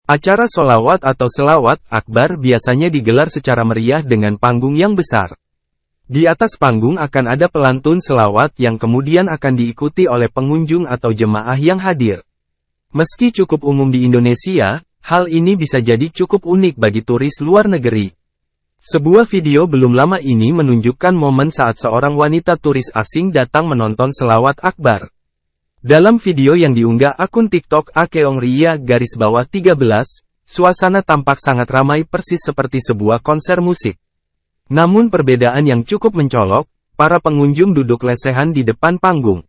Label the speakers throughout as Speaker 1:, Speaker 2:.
Speaker 1: Acara sholawat atau selawat akbar biasanya digelar secara meriah dengan panggung yang besar. Di atas panggung akan ada pelantun selawat yang kemudian akan diikuti oleh pengunjung atau jemaah yang hadir. Meski cukup umum di Indonesia, hal ini bisa jadi cukup unik bagi turis luar negeri. Sebuah video belum lama ini menunjukkan momen saat seorang wanita turis asing datang menonton selawat akbar. Dalam video yang diunggah akun TikTok @akeongria_13, suasana tampak sangat ramai persis seperti sebuah konser musik. Namun perbedaan yang cukup mencolok, para pengunjung duduk lesehan di depan panggung.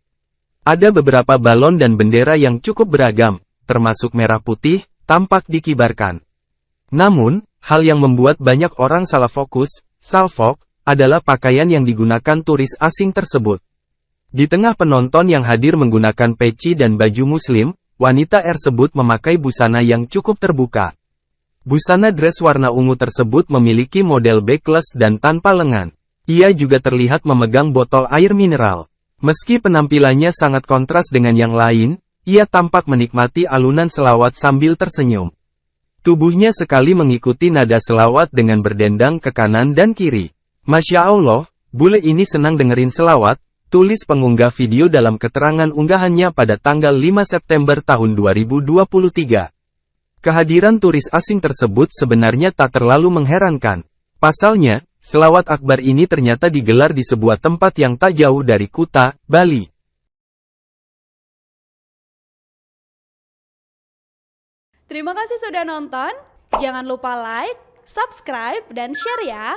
Speaker 1: Ada beberapa balon dan bendera yang cukup beragam, termasuk merah putih, tampak dikibarkan. Namun, hal yang membuat banyak orang salah fokus, salfok, adalah pakaian yang digunakan turis asing tersebut. Di tengah penonton yang hadir menggunakan peci dan baju muslim, wanita tersebut memakai busana yang cukup terbuka. Busana dress warna ungu tersebut memiliki model backless dan tanpa lengan. Ia juga terlihat memegang botol air mineral. Meski penampilannya sangat kontras dengan yang lain, ia tampak menikmati alunan selawat sambil tersenyum. Tubuhnya sekali mengikuti nada selawat dengan berdendang ke kanan dan kiri. Masya Allah, bule ini senang dengerin selawat, tulis pengunggah video dalam keterangan unggahannya pada tanggal 5 September tahun 2023. Kehadiran turis asing tersebut sebenarnya tak terlalu mengherankan. Pasalnya, selawat akbar ini ternyata digelar di sebuah tempat yang tak jauh dari Kuta, Bali.
Speaker 2: Terima kasih sudah nonton. Jangan lupa like, subscribe, dan share ya.